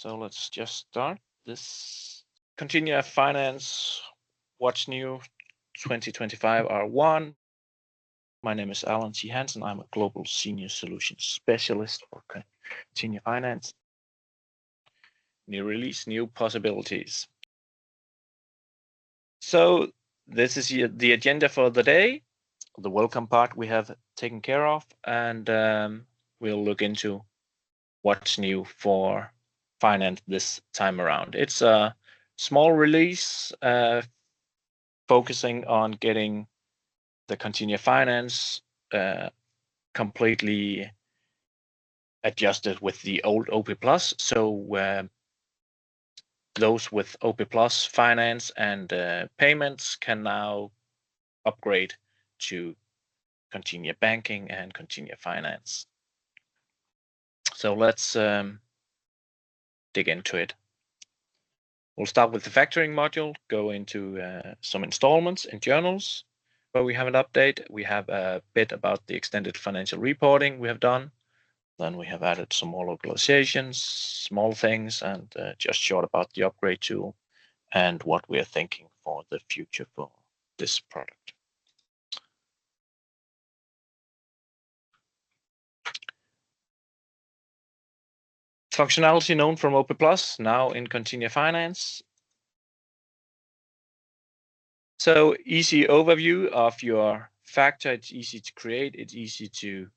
So let's just start this. Continia Finance, what's new 2025 R1. My name is Alan C. Hansen. I'm a Global Senior Solutions Specialist for Continia Finance. New release, new possibilities. So this is the agenda for the day. The welcome part we have taken care of, and we'll look into what's new for finance this time around. It's a small release focusing on getting the Continia Finance completely adjusted with the old OP Plus. So those with OP Plus finance and payments can now upgrade to Continia Banking and Continia Finance. So let's dig into it. We'll start with the factoring module, go into some installments and journals where we have an update. We have a bit about the extended financial reporting we have done. Then we have added some more localizations, small things, and just short about the upgrade tool and what we are thinking for the future for this product. Functionality known from OP Plus, now in Continia Finance. So easy overview of your factor. It's easy to create. It's easy to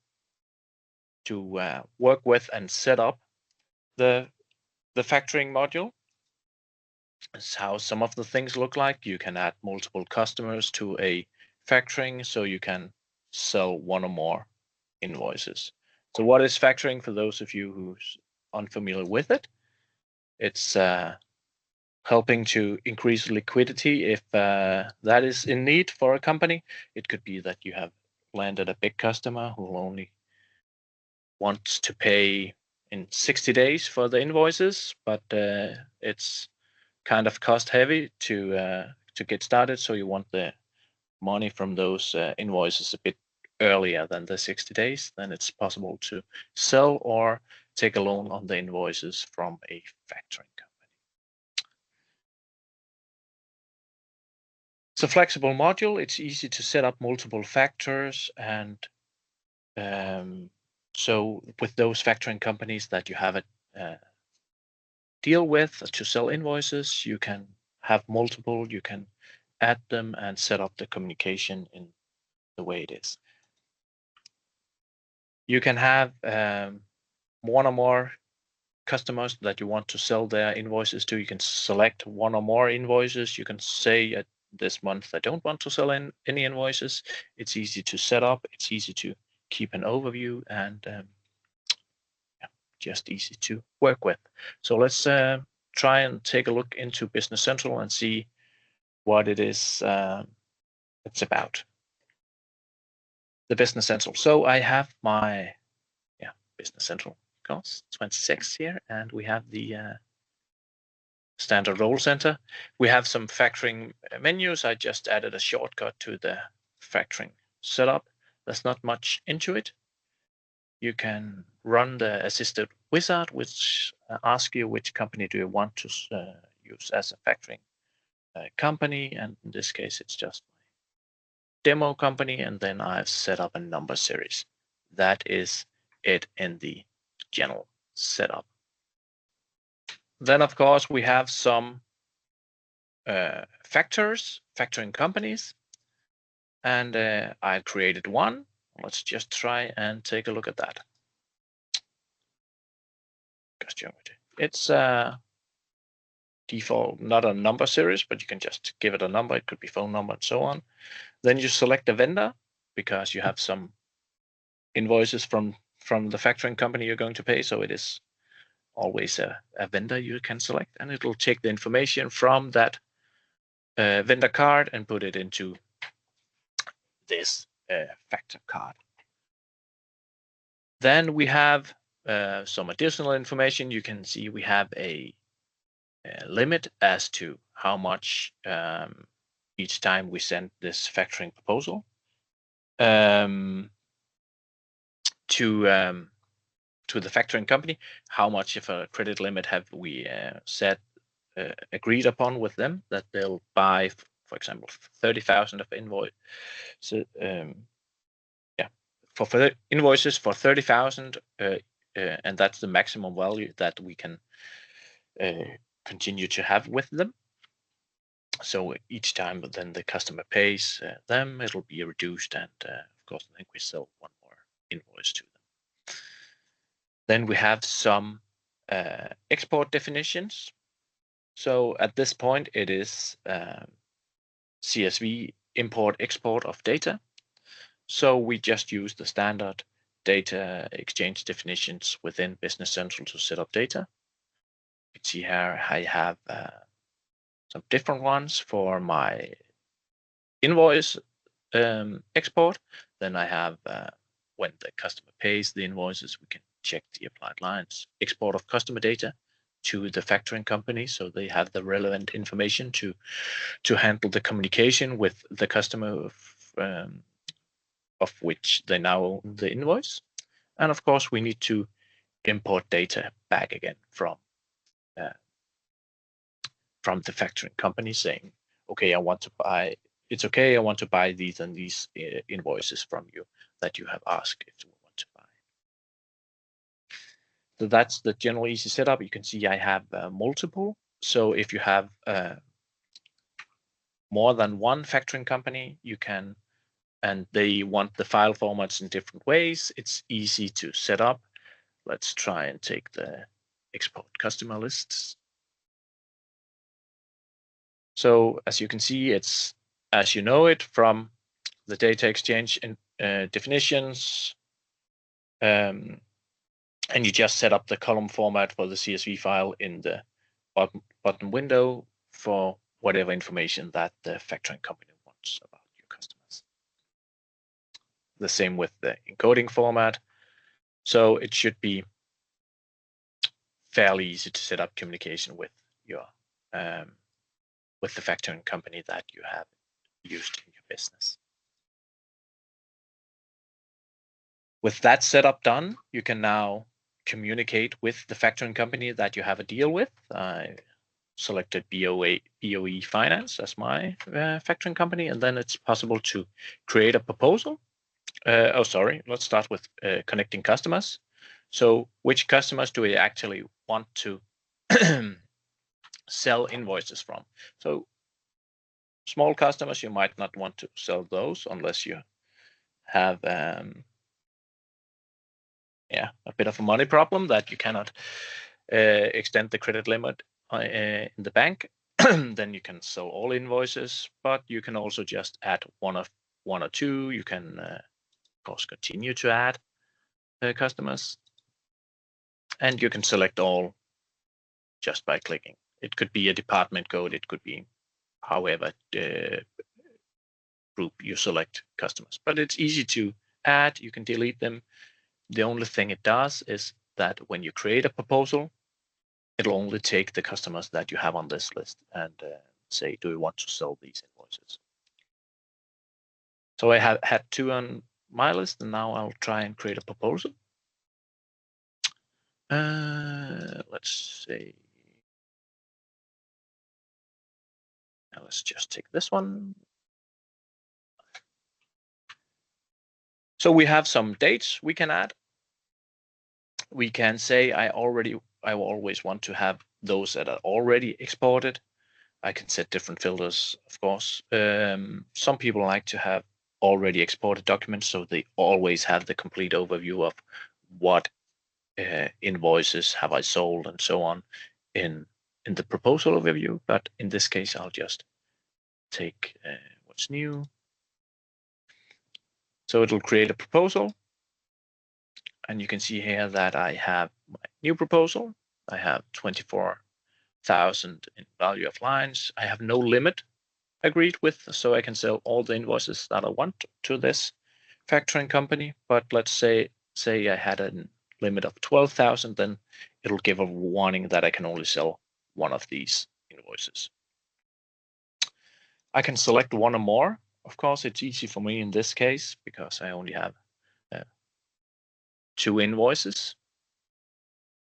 work with and set up the factoring module. That's how some of the things look like. You can add multiple customers to a factoring, so you can sell one or more invoices. So what is factoring for those of you who's unfamiliar with it? It's helping to increase liquidity if that is in need for a company. It could be that you have landed a big customer who only wants to pay in 60 days for the invoices, but it's kind of cost heavy to get started. So you want the money from those invoices a bit earlier than the 60 days. Then it's possible to sell or take a loan on the invoices from a factoring company. It's a flexible module. It's easy to set up multiple factors, and so with those factoring companies that you have a deal with to sell invoices, you can have multiple, you can add them and set up the communication in the way it is. You can have one or more customers that you want to sell their invoices to. You can select one or more invoices. You can say this month I don't want to sell any invoices. It's easy to set up. It's easy to keep an overview, and just easy to work with. So let's try and take a look into Business Central and see what it is it's about. The Business Central. So I have my Business Central course 26 here, and we have the standard role center. We have some factoring menus. I just added a shortcut to the factoring setup. There's not much into it. You can run the assisted wizard, which asks you which company do you want to use as a factoring company, and in this case it's just my demo company, and then I've set up a number series. That is it in the general setup. Then of course we have some factoring companies, and I created one. Let's just try and take a look at that. It's default, not a number series, but you can just give it a number. It could be phone number and so on. Then you select a vendor because you have some invoices from the factoring company you're going to pay. So it is always a vendor you can select, and it will take the information from that vendor card and put it into this factor card. Then we have some additional information. You can see we have a limit as to how much each time we send this factoring proposal. To to the factoring company, how much of a credit limit have we agreed upon with them that they'll buy, for example, 30,000 of invoice. So for invoices for 30,000, and that's the maximum value that we can continue to have with them. So each time then the customer pays them, it'll be reduced, and of course, I think we sell one more invoice to them. Then we have some export definitions. So at this point, it is CSV import-export of data. So we just use the standard data exchange definitions within Business Central to set up data. You can see here I have some different ones for my invoice export. Then I have when the customer pays the invoices, we can check the applied lines. Export of customer data to the factoring company, so they have the relevant information to handle the communication with the customer of which they now own the invoice. And of course, we need to import data back again from the factoring company saying, okay, I want to buy, it's okay, I want to buy these and these invoices from you that you have asked if you want to buy. So that's the general easy setup. You can see I have multiple. So if you have more than one factoring company, you can, and they want the file formats in different ways, it's easy to set up. Let's try and take the export customer lists. So as you can see, it's as you know it from the data exchange and definitions, and you just set up the column format for the CSV file in the bottom window for whatever information that the factoring company wants about your customers. The same with the encoding format. So it should be fairly easy to set up communication with your with the factoring company that you have used in your business. With that setup done, you can now communicate with the factoring company that you have a deal with. I selected BOE Finance as my factoring company, and then it's possible to create a proposal. Let's start with connecting customers. So which customers do we actually want to sell invoices from? So small customers, you might not want to sell those unless you have a bit of a money problem that you cannot extend the credit limit in the bank. Then you can sell all invoices, but you can also just add one or two. You can of course continue to add customers, and you can select all just by clicking. It could be a department code, it could be however group you select customers, but it's easy to add. You can delete them. The only thing it does is that when you create a proposal, it'll only take the customers that you have on this list and say, do we want to sell these invoices? So I have had two on my list, and now I'll try and create a proposal. Let's say, let's just take this one. So we have some dates we can add. We can say I always want to have those that are already exported. I can set different filters, of course. Some people like to have already exported documents, so they always have the complete overview of what invoices have I sold and so on in the proposal overview. But in this case, I'll just take what's new. So it'll create a proposal, and you can see here that I have my new proposal. I have 24,000 in value of lines. I have no limit agreed with, so I can sell all the invoices that I want to this factoring company. But let's say I had a limit of 12,000, then it'll give a warning that I can only sell one of these invoices. I can select one or more. Of course, it's easy for me in this case because I only have 2 invoices.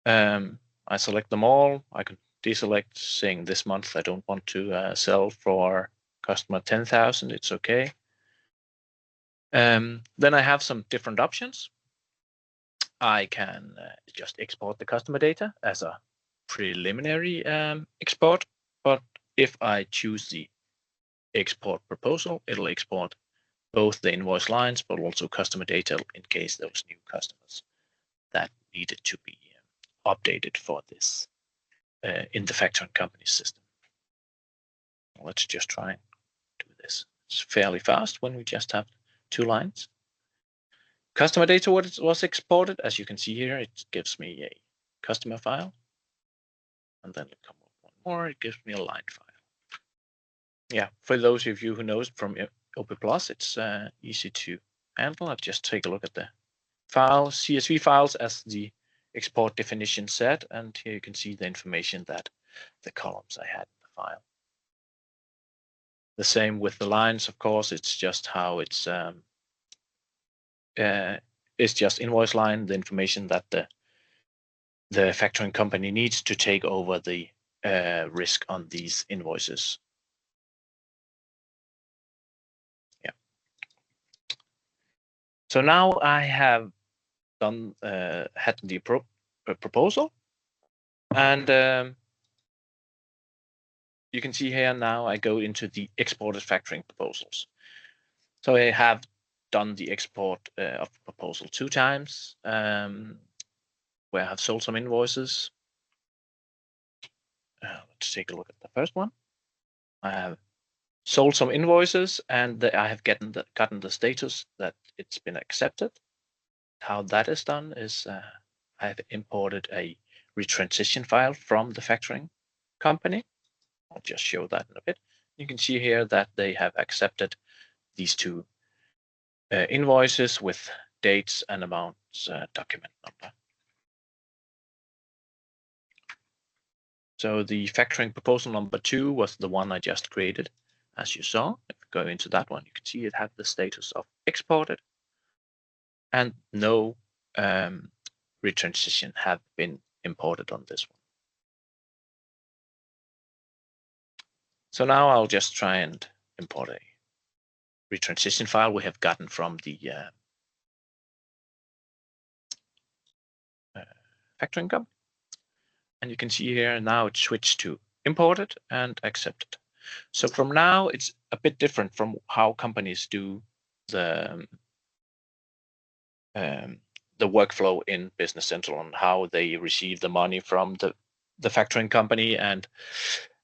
I select them all. I can deselect, saying this month I don't want to sell for customer 10,000. It's okay. Then I have some different options. I can just export the customer data as a preliminary export, but if I choose the export proposal, it'll export both the invoice lines, but also customer data in case those new customers that needed to be updated for this in the factoring company system. Let's just try and do this. It's fairly fast when we just have 2 lines. Customer data was exported. As you can see here, it gives me a customer file. And then it comes up one more, it gives me a line file. Yeah, for those of you who knows from OP Plus, it's easy to handle. I'll just take a look at the file, CSV files as the export definition said, and here you can see the information that the columns I had in the file. The same with the lines, of course, it's just how it's just invoice line, the information that the factoring company needs to take over the risk on these invoices. Yeah. So now I have done had the proposal, and you can see here now I go into the exported factoring proposals. So I have done the export of proposal 2 times, where I have sold some invoices. Let's take a look at the first one. I have sold some invoices, and I have gotten the status that it's been accepted. How that is done is I have imported a retransition file from the factoring company. I'll just show that in a bit. You can see here that they have accepted these 2 invoices with dates and amounts, document number. So the factoring proposal number 2 was the one I just created, as you saw. If we go into that one, you can see it had the status of exported, and no retransition have been imported on this one. So now I'll just try and import a retransition file we have gotten from the factoring company. And you can see here now it's switched to imported and accepted. So from now it's a bit different from how companies do the workflow in Business Central and how they receive the money from the factoring company, and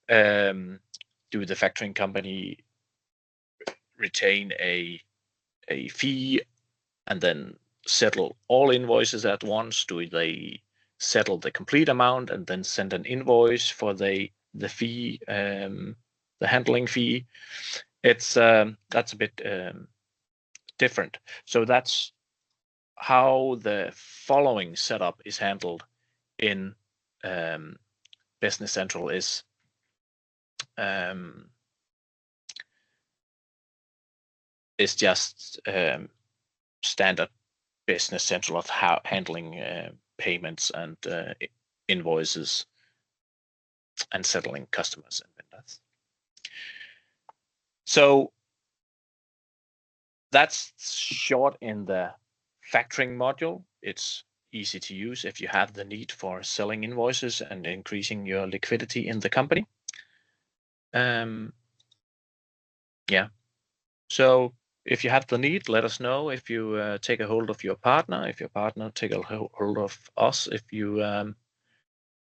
do the factoring company retain a fee and then settle all invoices at once? Do they settle the complete amount and then send an invoice for the fee, the handling fee? It's that's a bit different. So that's how the following setup is handled in Business Central is just standard Business Central of how handling payments and invoices and settling customers and vendors. So that's short in the factoring module. It's easy to use if you have the need for selling invoices and increasing your liquidity in the company. Yeah. So if you have the need, let us know. If you take a hold of your partner, if your partner take a hold of us, if you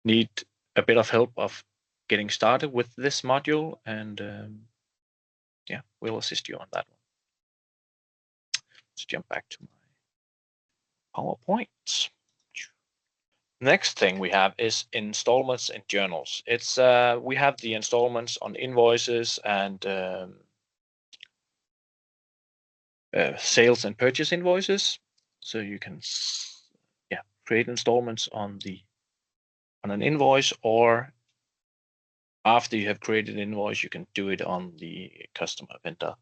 need a bit of help of getting started with this module, and yeah, we'll assist you on that one. Let's jump back to my PowerPoint. Next thing we have is installments and journals. It's we have the installments on invoices and sales and purchase invoices. So you can create installments on an invoice, or after you have created an invoice, you can do it on the customer vendor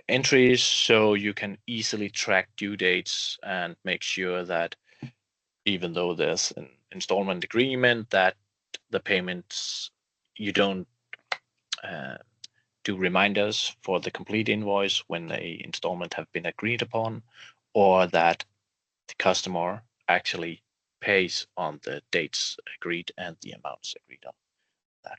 entries, so you can easily track due dates and make sure that even though there's an installment agreement that the payments, you don't do reminders for the complete invoice when the installment have been agreed upon, or that the customer actually pays on the dates agreed and the amounts agreed on that.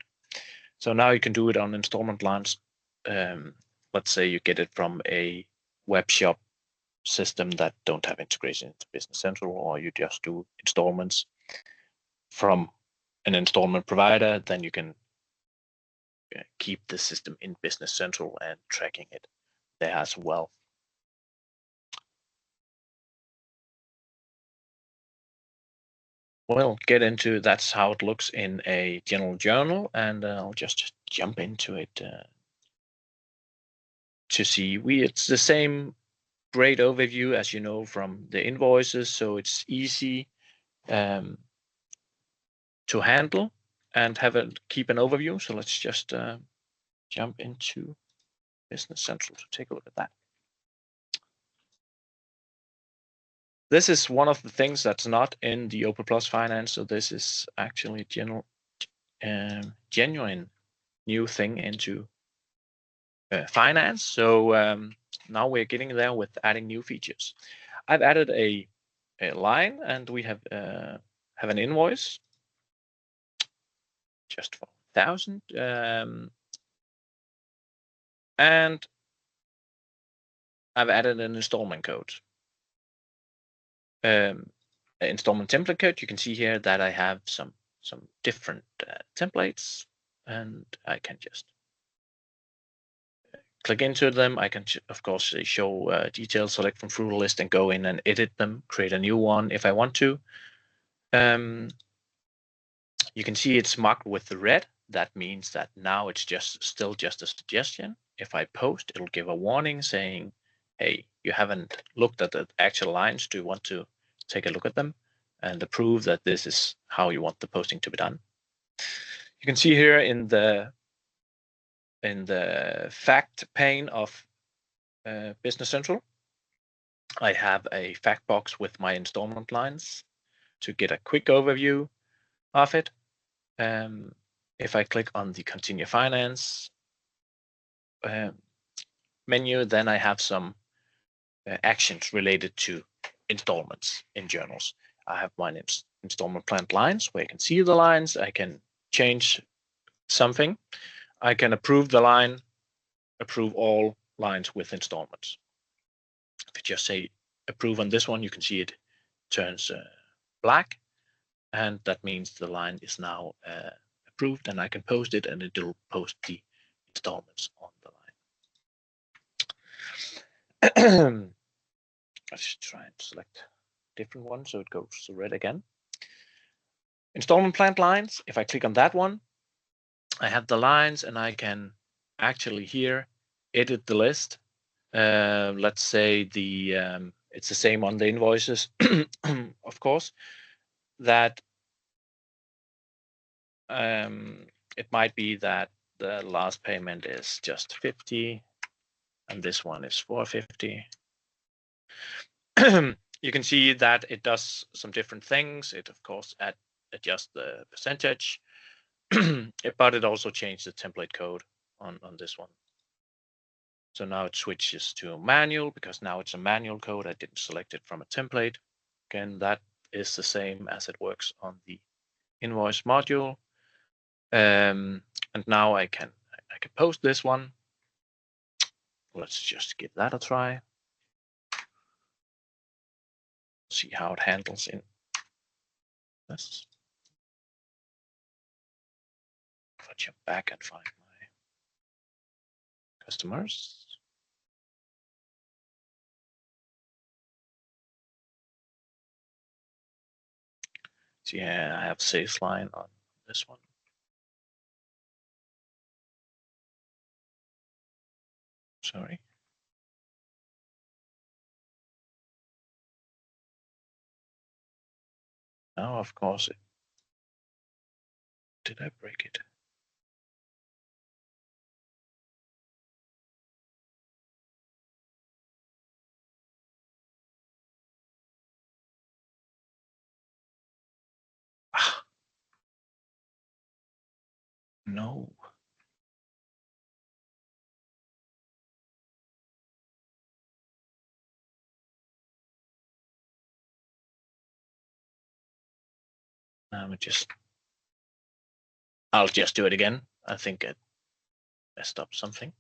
So now you can do it on installment lines. Let's say you get it from a web shop system that don't have integration into Business Central, or you just do installments from an installment provider, then you can keep the system in Business Central and tracking it there as well. We'll get into that's how it looks in a general journal, and I'll just jump into it to see. It's the same great overview as you know from the invoices, so it's easy to handle and keep an overview. So let's just jump into Business Central to take a look at that. This is one of the things that's not in the Open Plus Finance. So this is actually genuine new thing into finance. So now we're getting there with adding new features. I've added a line, and we have an invoice just for 1,000, and I've added an installment code. Installment template code. You can see here that I have some different templates, and I can just click into them. I can of course show details, select from through the list, and go in and edit them, create a new one if I want to. You can see it's marked with the red. That means that now it's still just a suggestion. If I post, it'll give a warning saying, hey, you haven't looked at the actual lines. Do you want to take a look at them and approve that this is how you want the posting to be done? You can see here in the fact pane of Business Central, I have a fact box with my installment lines to get a quick overview of it. If I click on the Continia Finance menu, then I have some actions related to installments in journals. I have my installment plan lines where you can see the lines. I can change something. I can approve the line, approve all lines with installments. If you just say approve on this one, you can see it turns black, and that means the line is now approved, and I can post it, and it will post the installments on the line. Let's try and select a different one so it goes to red again. Installment plan lines. If I click on that one, I have the lines, and I can actually here edit the list. Let's say it's the same on the invoices, of course, that it might be that the last payment is just 50 and this one is 450. You can see that it does some different things. It, of course, adjusts the percentage, but it also changed the template code on this one. So now it switches to manual because now it's a manual code. I didn't select it from a template. Again, that is the same as it works on the invoice module. And now I can post this one. Let's just give that a try. See how it handles in this. If I jump back and find my customers. So yeah, I have sales line on this one. Sorry. Now, of course, did I break it? No. I'll just do it again. I think I messed up something.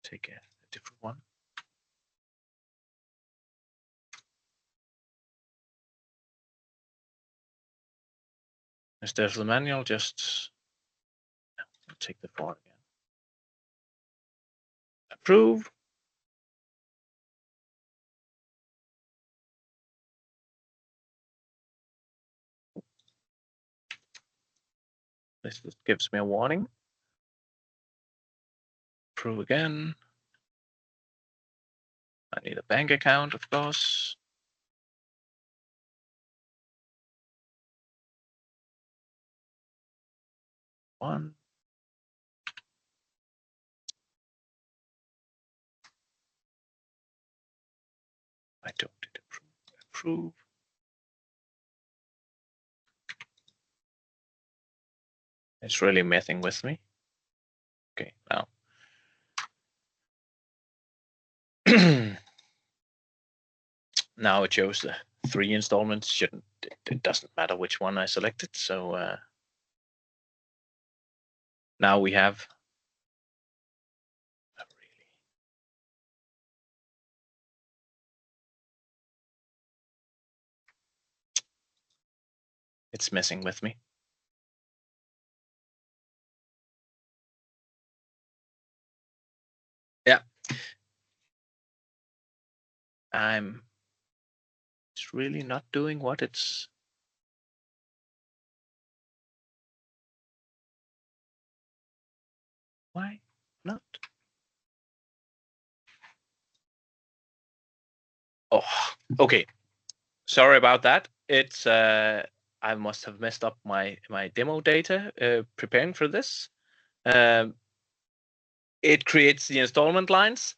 Take a different one. Instead of the manual, just take the form again. Approve. This just gives me a warning. Approve again. I need a bank account, of course. One. I don't need approve. It's really messing with me. Okay, now. Now it shows the 3 installments. It doesn't matter which one I selected. So now we have it's messing with me. Yeah. It's really not doing what it's. Why not? Oh, okay. Sorry about that. It's I must have messed up my demo data preparing for this. It creates the installment lines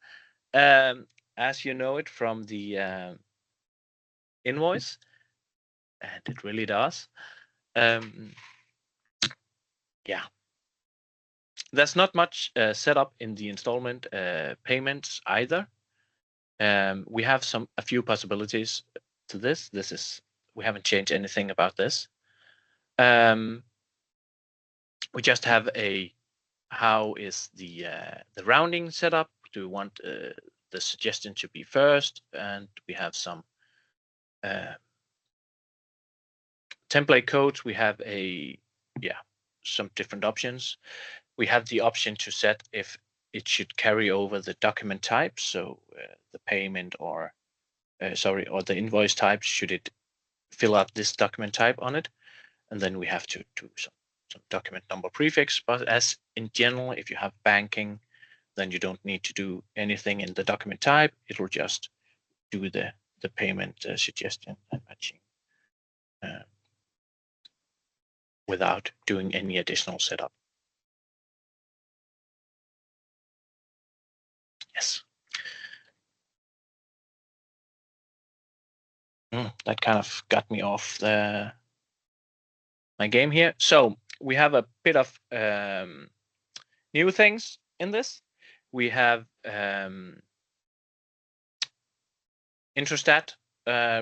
as you know it from the invoice, and it really does. Yeah, there's not much setup in the installment payments either. We have a few possibilities to this. We haven't changed anything about this. We just have how is the rounding set up? Do we want the suggestion to be first? And we have some template codes. We have some different options. We have the option to set if it should carry over the document type, so the payment or the invoice type, should it fill out this document type on it, and then we have to do some document number prefix. But as in general, if you have banking, then you don't need to do anything in the document type. It will just do the payment suggestion and matching without doing any additional setup. Yes. That kind of got me off my game here. So we have a bit of new things in this. We have Introstat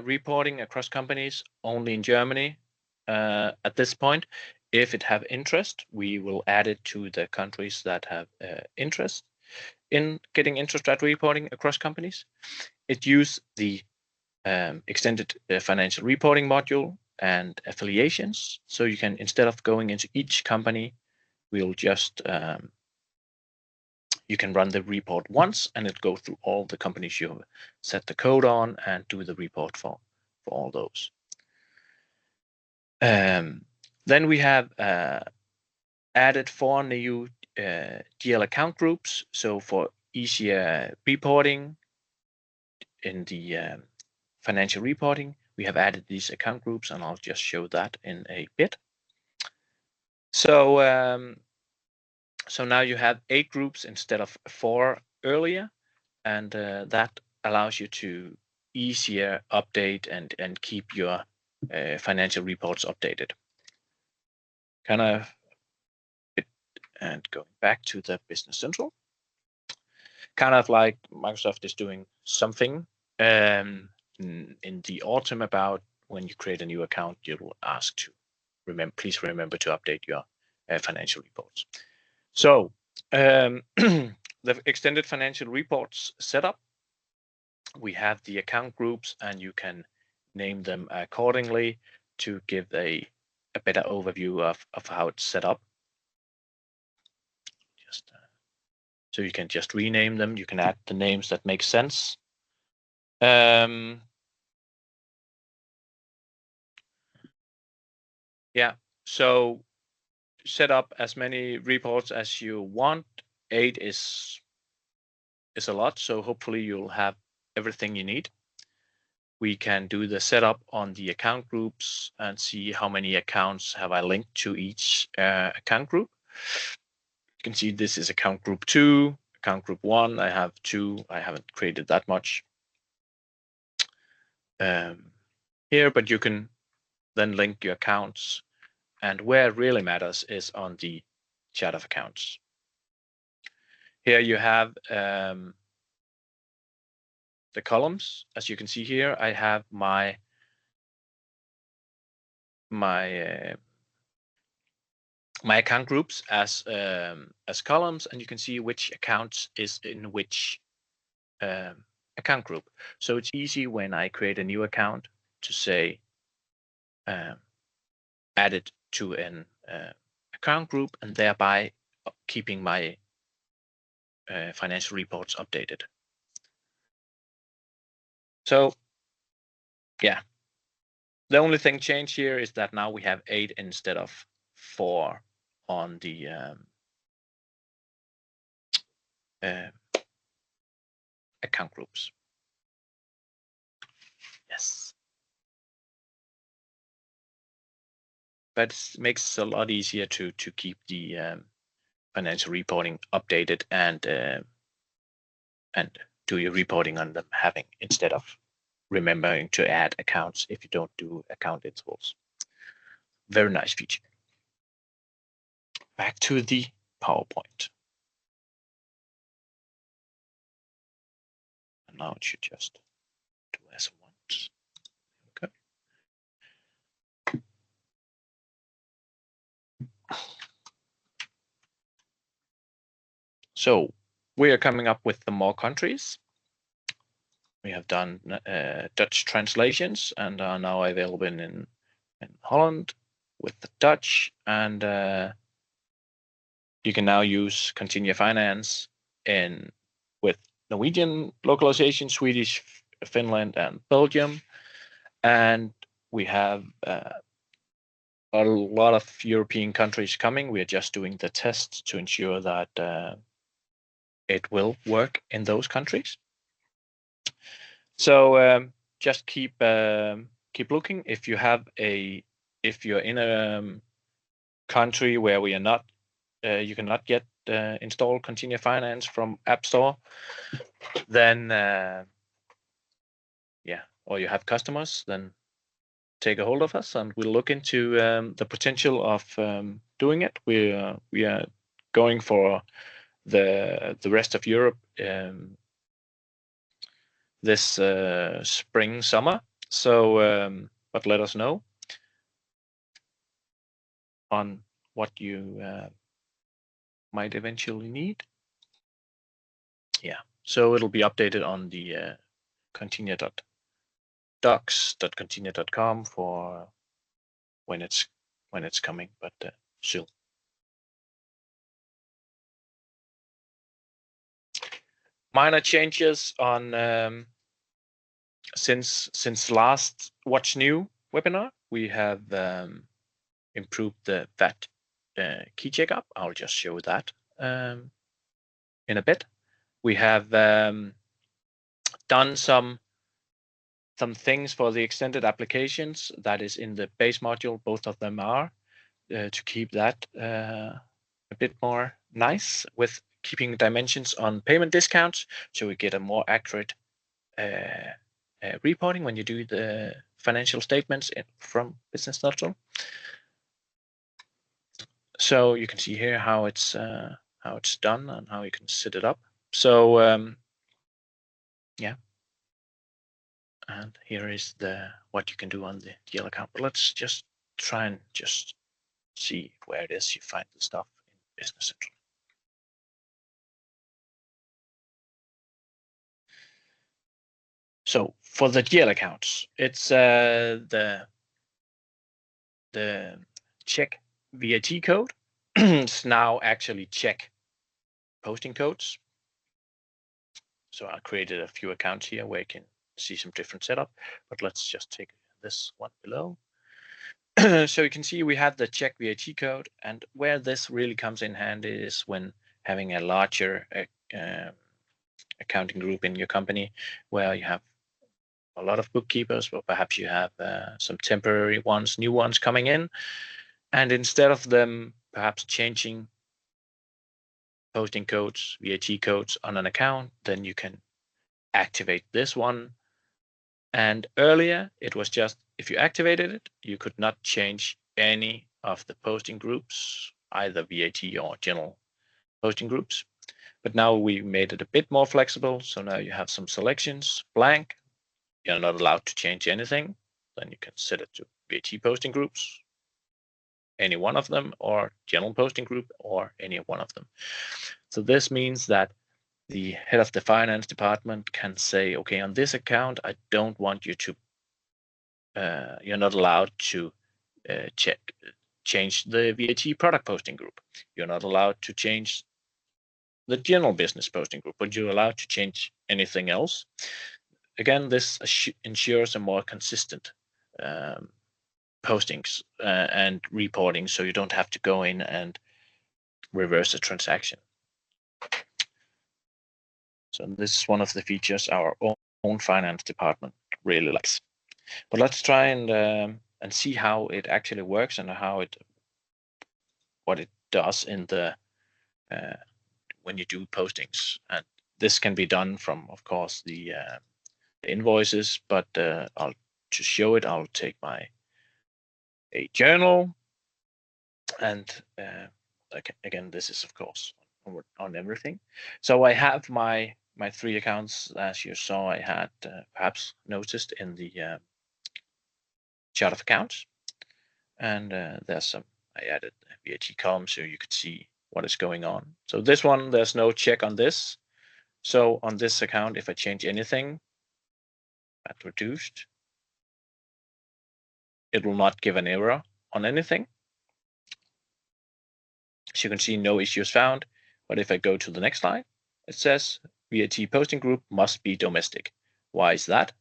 reporting across companies only in Germany at this point. If it have interest, we will add it to the countries that have interest in getting Introstat reporting across companies. It uses the extended financial reporting module and affiliations. So you can, instead of going into each company, we'll just you can run the report once and it go through all the companies you set the code on and do the report for all those. Then we have added 4 new GL account groups. So for easier reporting in the financial reporting, we have added these account groups, and I'll just show that in a bit. So so now you have 8 groups instead of 4 earlier, and that allows you to easier update and keep your financial reports updated. And going back to the Business Central, kind of like Microsoft is doing something in the autumn about when you create a new account, you'll ask to please remember to update your financial reports. So the extended financial reports setup, we have the account groups, and you can name them accordingly to give a better overview of how it's set up. So you can just rename them. You can add the names that make sense. Yeah, so set up as many reports as you want. 8 is a lot, so hopefully you'll have everything you need. We can do the setup on the account groups and see how many accounts have I linked to each account group. You can see this is account group 2, account group 1. I have 2. I haven't created that much here, but you can then link your accounts. And where it really matters is on the chart of accounts. Here you have the columns. As you can see here, I have my account groups as columns, and you can see which accounts is in which account group. So it's easy when I create a new account to say add it to an account group, and thereby keeping my financial reports updated. So yeah, the only thing changed here is that now we have 8 instead of 4 on the account groups. Yes. But it makes it a lot easier to keep the financial reporting updated and do your reporting on them, having instead of remembering to add accounts if you don't do account intervals. Very nice feature. Back to the PowerPoint. And now it should just do as it wants. Okay. So we are coming up with the more countries. We have done Dutch translations and are now available in Holland with the Dutch, and you can now use Continia Finance with Norwegian localization, Swedish, Finland, and Belgium. And we have a lot of European countries coming. We are just doing the tests to ensure that it will work in those countries. So just keep looking. If you're in a country where we are not, you cannot get install Continia Finance from App Store, then or you have customers, then take a hold of us, and we'll look into the potential of doing it. We are going for the rest of Europe this spring, summer. So, but let us know on what you might eventually need. Yeah, so it'll be updated on the continia.docs.continia.com for when it's coming, but soon. Minor changes on since last What's New webinar. We have improved the VAT key checkup. I'll just show that in a bit. We have done some things for the extended applications that is in the base module. Both of them are to keep that a bit more nice, with keeping dimensions on payment discounts, so we get a more accurate reporting when you do the financial statements from Business Central. So you can see here how it's done and how you can set it up. So yeah, and here is what you can do on the DL account. But let's just try and just see where it is you find the stuff in Business Central. So for the GL accounts, it's the check VAT code. It's now actually check posting codes. So I created a few accounts here where you can see some different setup, but let's just take this one below. So you can see we have the check VAT code, and where this really comes in handy is when having a larger accounting group in your company where you have a lot of bookkeepers, but perhaps you have some temporary ones, new ones coming in, and instead of them perhaps changing posting codes, VAT codes on an account, then you can activate this one. And earlier it was just if you activated it, you could not change any of the posting groups, either VAT or general posting groups. But now we made it a bit more flexible. So now you have some selections, blank. You're not allowed to change anything. Then you can set it to VAT posting groups, any one of them, or general posting group, or any one of them. So this means that the head of the finance department can say, okay, on this account, I don't want you to, you're not allowed to change the VAT product posting group. You're not allowed to change the general business posting group, but you're allowed to change anything else. Again, this ensures a more consistent postings and reporting, so you don't have to go in and reverse a transaction. So this is one of the features our own finance department really likes. But let's try and see how it actually works and what it does in the when you do postings. And this can be done from, of course, the invoices, but to show it, I'll take a journal, and again, this is of course on everything. So I have my 3 accounts, as you saw. I had perhaps noticed in the chart of accounts, and there's some. I added a VAT column so you could see what is going on. So this one, there's no check on this. So on this account, if I change anything, that reduced, it will not give an error on anything. As you can see, no issues found. But if I go to the next slide, it says VAT posting group must be domestic. Why is that?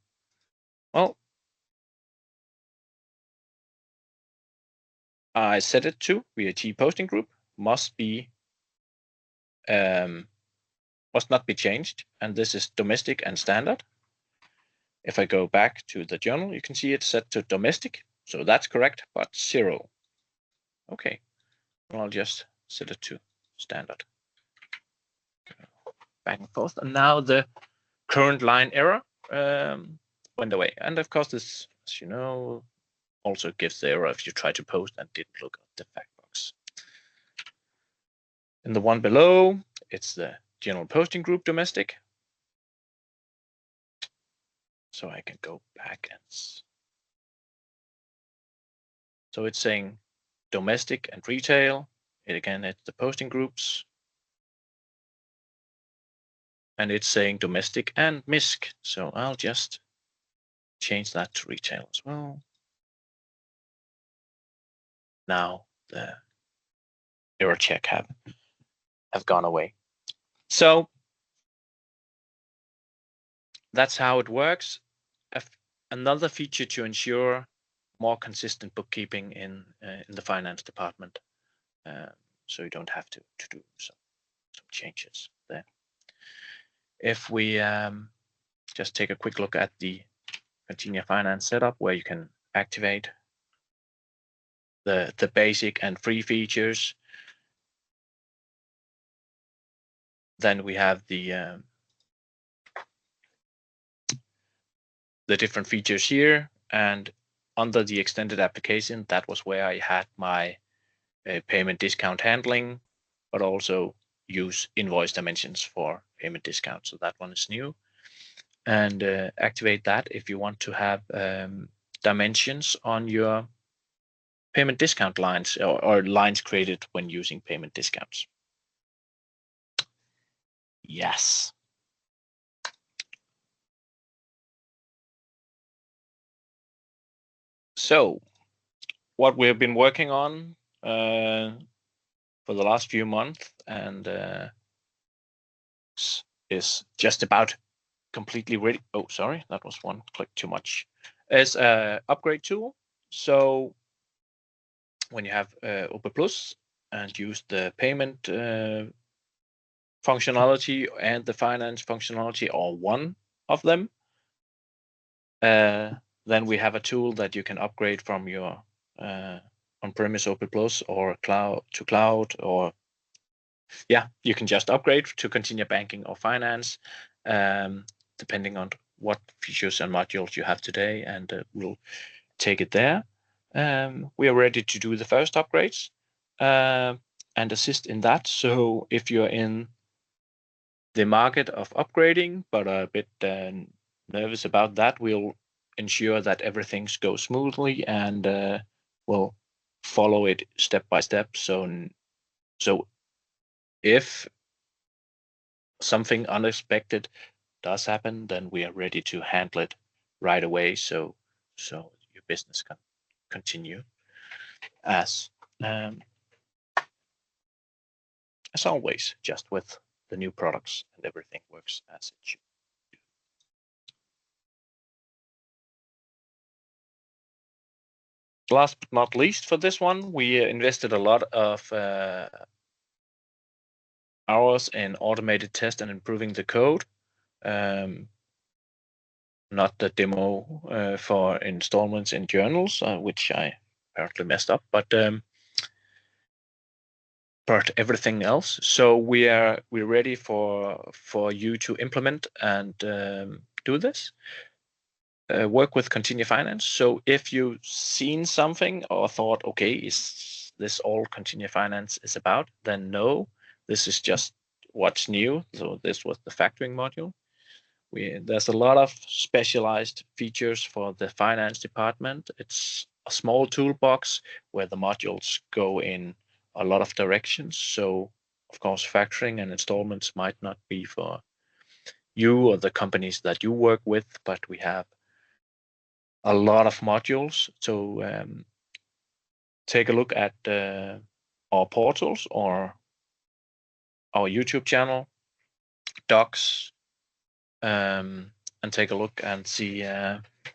Well, I set it to VAT posting group must not be changed, and this is domestic and standard. If I go back to the journal, you can see it's set to domestic, so that's correct, but 0. Okay, well, I'll just set it to standard. Back and forth, and now the current line error went away. And of course, this, as you know, also gives the error if you try to post and didn't look at the fact box. In the one below, it's the general posting group domestic. So I can go back and so it's saying domestic and retail. Again, it's the posting groups. And it's saying domestic and MISC. So I'll just change that to retail as well. Now the error check have gone away. So that's how it works. Another feature to ensure more consistent bookkeeping in the finance department, so you don't have to do some changes there. If we just take a quick look at the Continia Finance setup, where you can activate the basic and free features, then we have the different features here, and under the extended application, that was where I had my payment discount handling, but also use invoice dimensions for payment discount. So that one is new. And activate that if you want to have dimensions on your payment discount lines, or lines created when using payment discounts. Yes. So what we've been working on for the last few months, and is just about completely ready. Oh, sorry, that was one click too much. Is a upgrade tool. So when you have OP Plus and use the payment functionality and the finance functionality, or one of them, then we have a tool that you can upgrade from your on-premise OP Plus or cloud to cloud, or you can just upgrade to Continia Banking or Finance, depending on what features and modules you have today, and we'll take it there. We are ready to do the first upgrades and assist in that. So if you're in the market of upgrading but are a bit nervous about that, we'll ensure that everything goes smoothly, and we'll follow it step by step. So if something unexpected does happen, then we are ready to handle it right away, so your business can continue as always, just with the new products, and everything works as it should. Last but not least, for this one, we invested a lot of hours in automated test and improving the code. Not the demo for installments in journals, which I apparently messed up, but everything else. So we're ready for you to implement and do this. Work with Continia Finance. So if you've seen something or thought, okay, is this all Continia Finance is about? Then no, this is just what's new. So this was the factoring module. There's a lot of specialized features for the finance department. It's a small toolbox where the modules go in a lot of directions. So of course, factoring and installments might not be for you or the companies that you work with, but we have a lot of modules. So take a look at our portals or our YouTube channel, docs, and take a look and see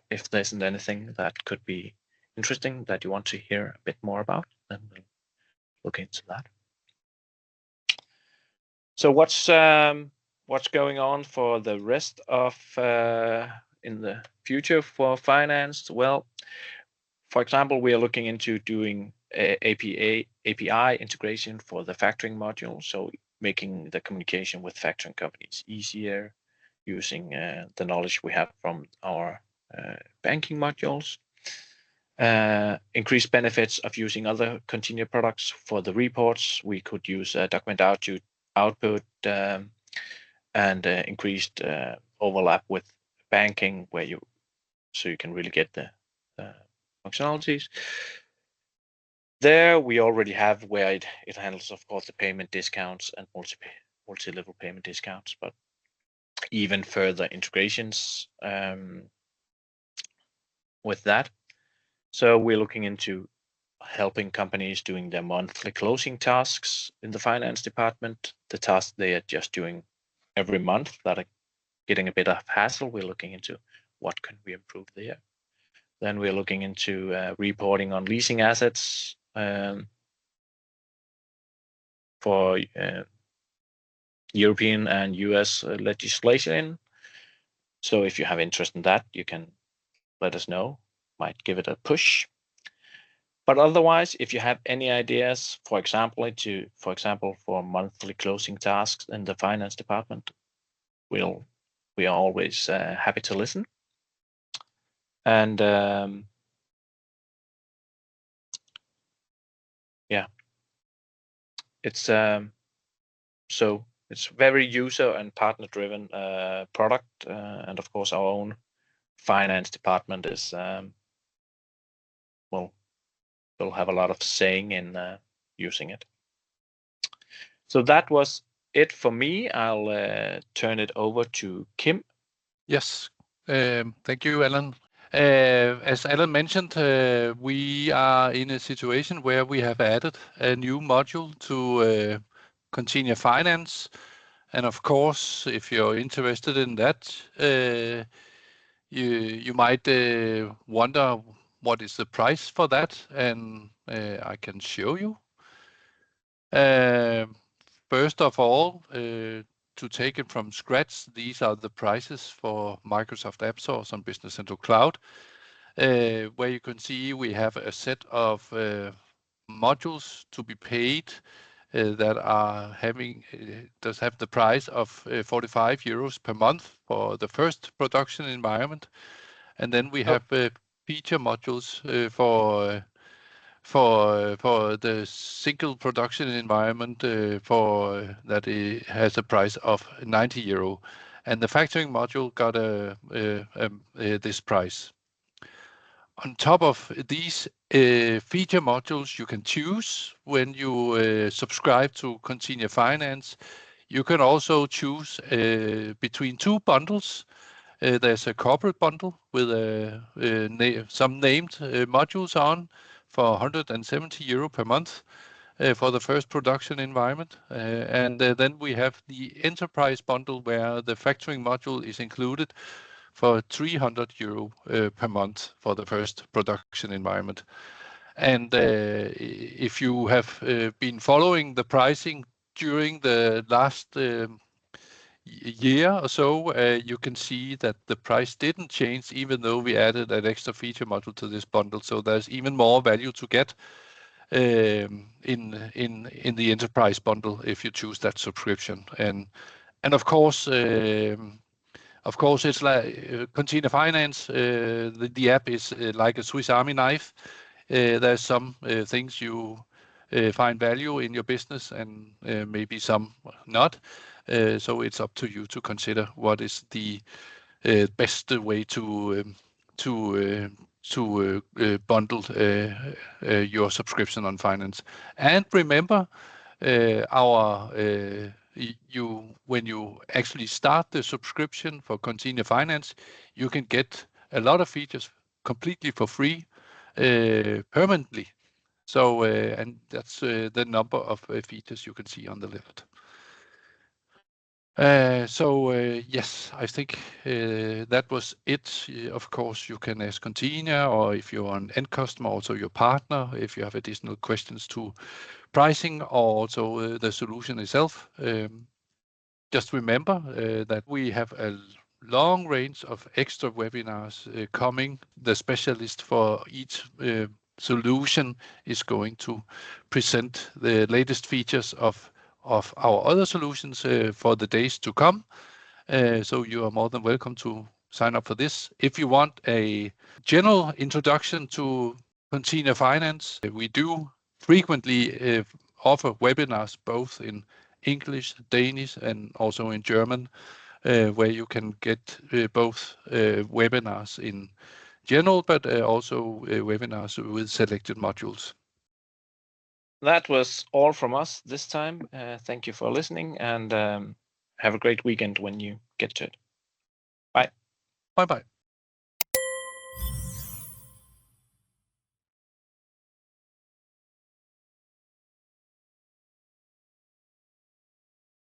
if there isn't anything that could be interesting that you want to hear a bit more about. Then we'll look into that. So what's going on for the rest of in the future for finance? Well, for example, we are looking into doing API integration for the factoring module, so making the communication with factoring companies easier, using the knowledge we have from our banking modules. Increased benefits of using other Continia products for the reports. We could use document output and increased overlap with banking, so you can really get the functionalities. There we already have where it handles, of course, the payment discounts and multi-level payment discounts, but even further integrations with that. So we're looking into helping companies doing their monthly closing tasks in the finance department, the tasks they are just doing every month that are getting a bit of hassle. We're looking into what can we improve there. Then we're looking into reporting on leasing assets for European and US legislation. So if you have interest in that, you can let us know. Might give it a push. But otherwise, if you have any ideas, for example, for monthly closing tasks in the finance department, we are always happy to listen. And yeah, it's so it's very user and partner driven product, and of course our own finance department is will have a lot of saying in using it. So that was it for me. I'll turn it over to Kim. Yes, thank you, Alan. As Alan mentioned, we are in a situation where we have added a new module to Continia Finance. And of course, if you're interested in that, you might wonder what is the price for that, and I can show you. First of all, to take it from scratch, these are the prices for Microsoft App Source on Business Central Cloud, where you can see we have a set of modules to be paid that are having does have the price of 45 euros per month for the first production environment, and then we have feature modules for the single production environment for that it has a price of 90 euro, and the factoring module got this price. On top of these feature modules you can choose when you subscribe to Continia Finance, you can also choose between two bundles. There's a corporate bundle with some named modules on for 170 euro per month for the first production environment. And then we have the enterprise bundle where the factoring module is included for 300 euro per month for the first production environment. And if you have been following the pricing during the last year or so, you can see that the price didn't change even though we added an extra feature module to this bundle. So there's even more value to get in the enterprise bundle if you choose that subscription. And of course it's like Continia Finance. The app is like a Swiss Army knife. There's some things you find value in your business and maybe some not. So it's up to you to consider what is the best way to bundle your subscription on finance. And remember, when you actually start the subscription for Continia Finance, you can get a lot of features completely for free permanently. So and that's the number of features you can see on the left. Yes, I think that was it. Of course, you can ask Continia, or if you're an end customer, also your partner, if you have additional questions to pricing or also the solution itself. Just remember that we have a long range of extra webinars coming. The specialist for each solution is going to present the latest features of our other solutions for the days to come. So you are more than welcome to sign up for this. If you want a general introduction to Continia Finance, we do frequently offer webinars both in English, Danish, and also in German, where you can get both webinars in general, but also webinars with selected modules. That was all from us this time. Thank you for listening, and have a great weekend when you get to it. Bye. Bye-bye.